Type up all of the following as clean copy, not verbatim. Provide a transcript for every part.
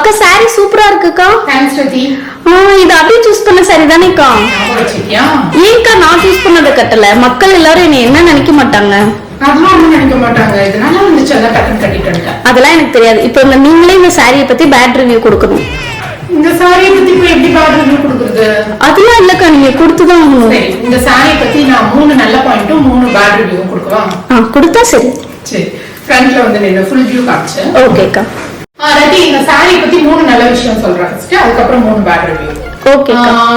அக்கா சாரி சூப்பரா இருக்குக்கா. தேங்க்ஸ் ரதி. இது அப்படியே சூஸ் பண்ண சாரி தானேக்கா? ஏன்க்கா நான் சூஸ் பண்ணதை கட்டல? மக்கள் எல்லாரும் என்ன என்ன நினைக்க மாட்டாங்க? அதெல்லாம் ஒண்ணும் நினைக்க மாட்டாங்க. இதனால வந்துச்சு அதான் டக்குன்னு கட்டிட்டு. அதெல்லாம் எனக்கு தெரியாது. இப்போ நீங்களே இந்த சாரியை பத்தி பேட் ரிவ்யூ கொடுக்கணும். இந்த சாரியை பத்தி இப்போ எப்படி பேட் ரிவ்யூ கொடுக்குறது? அதெல்லாம் இல்லக்கா, நீங்க கொடுத்துதான் ஆகணும். சரி, இந்த சாரியை பத்தி நான் 3 நல்ல பாயிண்ட்டும் 3 பேட் ரிவ்யூ கொடுக்கவா? கொடுத்தா சரி. சரி, ஃப்ரண்ட்ல வந்து நான் ஃபுல் வியூ காமிச்சு. ஓகேக்கா. ரதி, இந்த சாரியை பத்தி 3 நல்ல விஷயம் சொல்றேன் ஃபர்ஸ்ட், அதுக்கப்புறம் 3 பேட் ரிவ்யூ. ஓகே.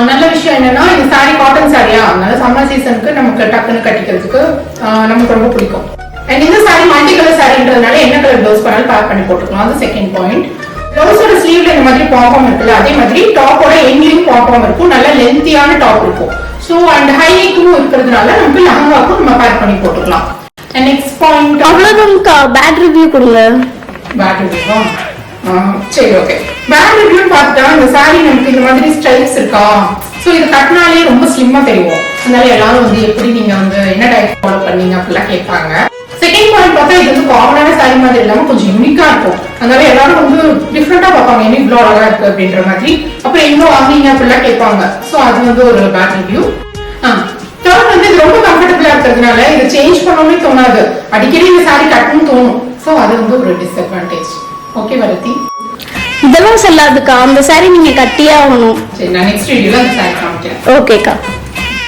நல்ல விஷயம் என்னன்னா, இந்த சாரி காட்டன் சாரியா, அதனால சம்மர் சீசனுக்கு நமக்கு டக்குன்னு கட்டிக்கிறதுக்கு நமக்கு ரொம்ப பிடிக்கும். அண்ட் இந்த சாரி மல்டி கலர் சாரின்றதுனால என்ன கலர் ப்ளவுஸ் பண்ணாலும் பேக் பண்ணி போட்டுக்கலாம். அது செகண்ட் பாயிண்ட். ப்ளவுஸோட ஸ்லீவ்ல இந்த மாதிரி பாப்பாம் இருக்குல்ல, அதே மாதிரி டாப்போட எண்ட்லயும் பாப்பாம் இருக்கும். நல்ல லென்த்தியான டாப் இருக்கும். ஸோ அண்ட் ஹை நெக்கும் இருக்கிறதுனால நமக்கு லெஹங்காக்கும் நம்ம பேக் பண்ணி போட்டுக்கலாம். அண்ட் நெக்ஸ்ட் பாயிண்ட் அவ்வளவுதான்க்கா. பேட் ரிவ்யூ கொடுங்க. பேட் ரிவ்யூவா? சரி, ஓகே. பேட் ரிவ்யூ பார்த்தா இந்த சாரி நமக்கு இந்த மாதிரி ஸ்டைல்ஸ் இருக்கா, ஸோ இது கட்டினாலே ரொம்ப ஸ்லிம்மா தெரியும். அதனால எல்லாரும் வந்து எப்படி நீங்க வந்து என்ன டைப் ஃபாலோ பண்ணீங்க அப்படிலாம் கேட்பாங்க. செகண்ட் பாயிண்ட் பார்த்தா இது வந்து காமனான சாரி மாதிரி இல்லாம கொஞ்சம் யூனிக்கா இருக்கும். அதனால எல்லாரும் வந்து டிஃப்ரெண்டா பார்ப்பாங்க, என்ன இவ்வளோ அழகா இருக்கு அப்படின்ற மாதிரி. அப்புறம் இன்னும் வாங்கினீங்க அப்படிலாம் கேட்பாங்க. ஸோ அது வந்து ஒரு பேட் ரிவ்யூ. தேர்ட் வந்து இது ரொம்ப கம்ஃபர்டபுளா இருக்கிறதுனால இதை சேஞ்ச் பண்ணணும்னே தோணாது. அடிக்கடி இந்த சாரி கட்டணும்னு தோணும். ஸோ அது வந்து ஒரு டிஸ்அட்வான்டேஜ். ஓகே வரதி? இதெல்லாம் சொல்லாதுக்கா, அந்த சாரி நீங்க கட்டியே ஆகணும். சரி, நான் நெக்ஸ்ட் வீடியோல அந்த சாரி காமிக்கிறேன். ஓகேக்கா.